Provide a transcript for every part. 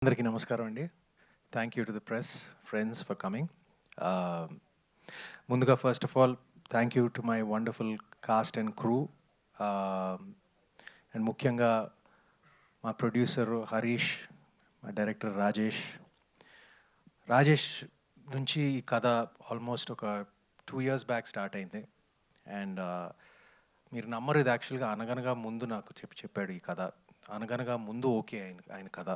అందరికీ నమస్కారం అండి. Thank you to the press friends for coming. ముందుగా first of all thank you to my wonderful cast and crew, and ముఖ్యంగా మా producer Harish, మా డైరెక్టర్ రాజేష్ నుంచి ఈ కథ ఆల్మోస్ట్ ఒక 2 years బ్యాక్ స్టార్ట్ అయింది. అండ్ మీరు నమ్మరు, ఇది యాక్చువల్గా అనగనగా ముందు నాకు చెప్పాడు ఈ కథ. అనగనగా ముందు ఓకే ఆయన కథ.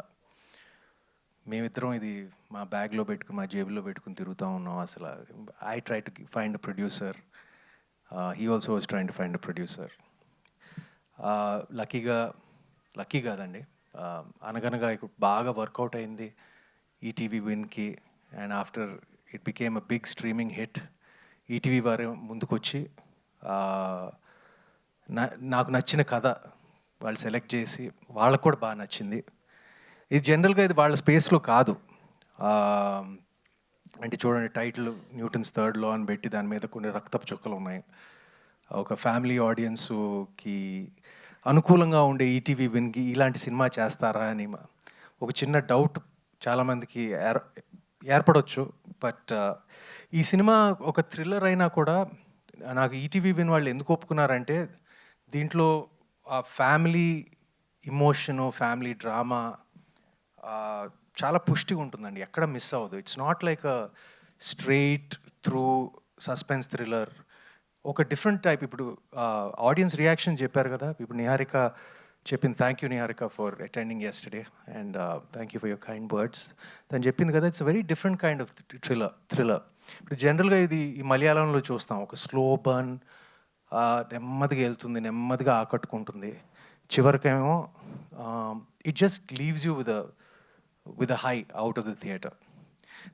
మేమిద్దరం ఇది మా బ్యాగ్లో పెట్టుకుని, మా జేబులో పెట్టుకుని తిరుగుతూ ఉన్నాం. అసలు I try to find a producer, he also was trying to find a producer. Lucky కాదండి, అనగనగా బాగా వర్కౌట్ అయింది ఈటీవీ విన్కి. And after it became a big streaming hit. ETV వారు ముందుకొచ్చి నాకు నచ్చిన కథ వాళ్ళు సెలెక్ట్ చేసి, వాళ్ళకు కూడా బాగా నచ్చింది. ఇది జనరల్గా ఇది వాళ్ళ స్పేస్లో కాదు. అంటే చూడండి, టైటిల్ న్యూటన్స్ థర్డ్ లా అని పెట్టి దాని మీద కొన్ని రక్తపు చుక్కలు ఉన్నాయి. ఒక ఫ్యామిలీ ఆడియన్స్కి అనుకూలంగా ఉండే ఈటీవీ విన్కి ఇలాంటి సినిమా చేస్తారా అని ఒక చిన్న డౌట్ చాలామందికి ఏర్పడవచ్చు. బట్ ఈ సినిమా ఒక థ్రిల్లర్ అయినా కూడా నాకు ఈటీవీ విన్ వాళ్ళు ఎందుకు ఒప్పుకున్నారంటే, దీంట్లో ఆ ఫ్యామిలీ ఇమోషను, ఫ్యామిలీ డ్రామా చాలా పుష్టిగా ఉంటుందండి, ఎక్కడ మిస్ అవ్వదు. It's not like a straight through suspense thriller, ఒక డిఫరెంట్ టైప్. ఇప్పుడు ఆడియన్స్ రియాక్షన్ చెప్పారు కదా, ఇప్పుడు నిహారిక చెప్పింది. Thank you Niharika for attending yesterday, and thank you for your kind words. తను చెప్పింది కదా, it's very different kind of thriller. ఇప్పుడు జనరల్గా ఇది ఈ మలయాళంలో చూస్తాం, ఒక స్లో బర్న్, నెమ్మదిగా వెళ్తుంది, నెమ్మదిగా ఆకట్టుకుంటుంది, చివరికేమో it just leaves you with a high out of the theatre.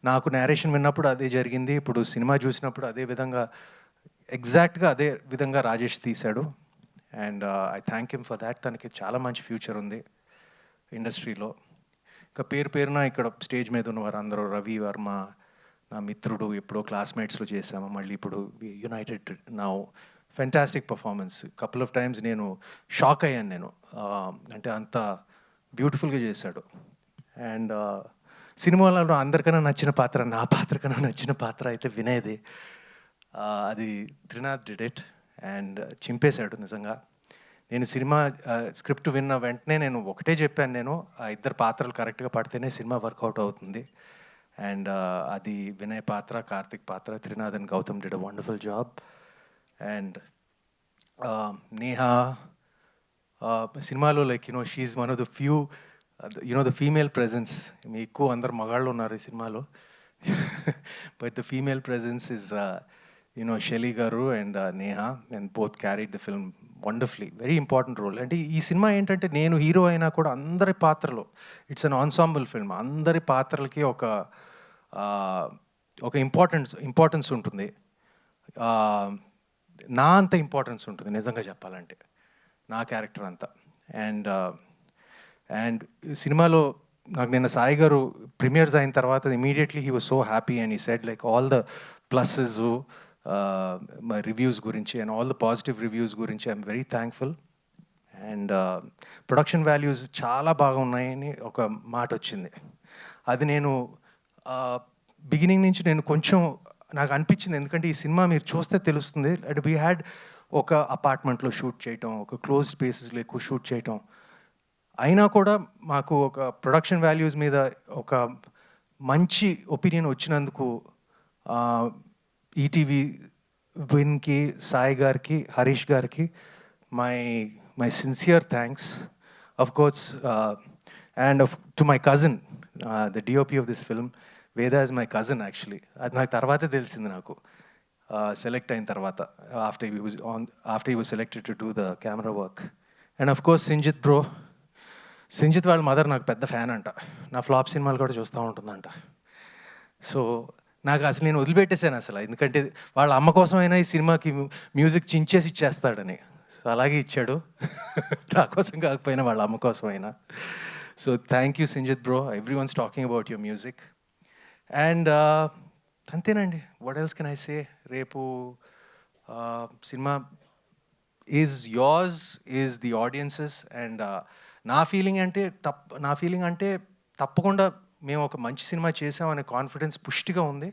నాకు నేరేషన్ విన్నప్పుడు అదే జరిగింది, ఇప్పుడు సినిమా చూసినప్పుడు అదే విధంగా, ఎగ్జాక్ట్గా అదే విధంగా రాజేష్ తీశాడు. And I thank him for that. తనకి చాలా మంచి ఫ్యూచర్ ఉంది ఇండస్ట్రీలో. ఇంకా పేరున ఇక్కడ స్టేజ్ మీద ఉన్న వారు అందరూ, రవి వర్మ నా మిత్రుడు, ఎప్పుడో క్లాస్మేట్స్లో చేశాము, మళ్ళీ ఇప్పుడు United now. Fantastic performance. Couple of times నేను షాక్ అయ్యాను నేను, అంటే అంత బ్యూటిఫుల్గా చేశాడు. అండ్ సినిమాలో అందరికన్నా నచ్చిన పాత్ర, నా పాత్ర కన్నా నచ్చిన పాత్ర అయితే వినయ్ది. అది త్రినాథ్ డిడ్ ఇట్ అండ్ చింపేశాడు నిజంగా. నేను సినిమా స్క్రిప్ట్ విన్న వెంటనే నేను ఒకటే చెప్పాను, నేను ఆ ఇద్దరు పాత్రలు కరెక్ట్గా పడితేనే సినిమా వర్కౌట్ అవుతుంది. అండ్ అది వినయ్ పాత్ర, కార్తిక్ పాత్ర, Trinath and Gautam did a wonderful job. And Neha సినిమాలో like she one of the few the female presence. మీ ఎక్కువ అందరు మగాళ్ళు ఉన్నారు ఈ సినిమాలో, but the female presence is Shelly garu and Neha, and both carried the film wonderfully. Very important role. అంటే ఈ సినిమా ఏంటంటే, నేను హీరో అయినా కూడా అందరి పాత్రలు, ఇట్స్ అన్ ఆన్సాంబుల్ ఫిల్మ్. అందరి పాత్రలకి ఒక ఇంపార్టెన్స్ ఉంటుంది. నా అంత ఇంపార్టెన్స్ ఉంటుంది నిజంగా చెప్పాలంటే, నా క్యారెక్టర్ అంతా. అండ్ సినిమాలో నాకు నిన్న సాయి గారు ప్రీమియర్స్ అయిన తర్వాత immediately he was so happy and he said like all the pluses, my reviews గురించి and all the positive reviews గురించి I'm very thankful. And production values చాలా బాగా ఉన్నాయని ఒక మాట వచ్చింది. అది నేను బిగినింగ్ నుంచి నేను కొంచెం నాకు అనిపించింది, ఎందుకంటే ఈ సినిమా మీరు చూస్తే తెలుస్తుంది. అండ్ వీ హ్యాడ్ ఒక అపార్ట్మెంట్లో షూట్ చేయటం, ఒక క్లోజ్ స్పేసెస్లో ఎక్కువ షూట్ చేయటం, అయినా కూడా మాకు ఒక ప్రొడక్షన్ వాల్యూస్ మీద ఒక మంచి ఒపీనియన్ వచ్చినందుకు ఈటీవీ విన్కి, సాయి గారికి, హరీష్ గారికి my sincere thanks. Of course and to my cousin, the DOP of this film, వేద ఇస్ మై కజిన్ యాక్చువల్లీ. అది నాకు తర్వాతే తెలిసింది, నాకు సెలెక్ట్ అయిన తర్వాత, after he was selected to do the camera work. And of course Sinjith వాళ్ళ mother నాకు పెద్ద ఫ్యాన్ అంట, నా ఫ్లాప్ సినిమాలు కూడా చూస్తూ ఉంటుందంట. సో నాకు అసలు నేను వదిలిపెట్టేశాను అసలు, ఎందుకంటే వాళ్ళ అమ్మ కోసమైనా ఈ సినిమాకి మ్యూజిక్ చించేసి ఇచ్చేస్తాడని. సో అలాగే ఇచ్చాడు, నా కోసం కాకపోయినా వాళ్ళ అమ్మ కోసమైనా. So thank you Sinjith bro, everyone's talking about your music. And అంతేనండి, what else can I say. రేపు సినిమా is yours, is the audiences. And నా ఫీలింగ్ అంటే తప్పకుండా మేము ఒక మంచి సినిమా చేసామనే కాన్ఫిడెన్స్ పుష్టిగా ఉంది.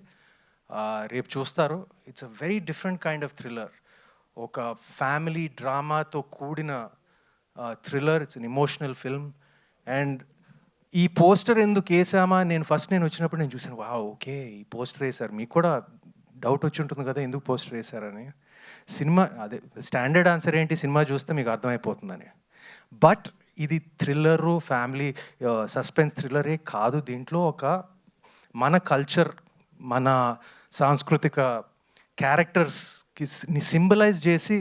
రేపు చూస్తారు. It's a very different kind of thriller. ఒక ఫ్యామిలీ డ్రామాతో కూడిన thriller. It's an emotional film. And ఈ పోస్టర్ ఎందుకు వేసామా, నేను వచ్చినప్పుడు నేను చూసాను, వా ఓకే ఈ పోస్టర్ వేశారు. మీకు కూడా డౌట్ వచ్చి ఉంటుంది కదా ఎందుకు పోస్టర్ వేశారని. సినిమా అదే స్టాండర్డ్ ఆన్సర్ ఏంటి, సినిమా చూస్తే మీకు అర్థమైపోతుందని. బట్ ఇది థ్రిల్లరు, ఫ్యామిలీ సస్పెన్స్ థ్రిల్లరే కాదు. దీంట్లో ఒక మన కల్చర్, మన సాంస్కృతిక క్యారెక్టర్స్కి సింబలైజ్ చేసి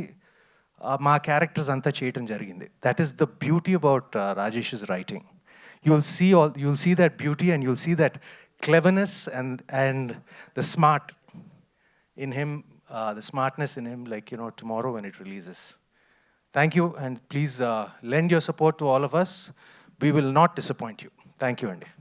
మా క్యారెక్టర్స్ అంతా చేయటం జరిగింది. That is the beauty about Rajesh's writing. You'll see that beauty, and you'll see that cleverness and the smart in him, the smartness in him, like, you know, tomorrow when it releases. Thank you, and please lend your support to all of us. We will not disappoint you. Thank you, Andy.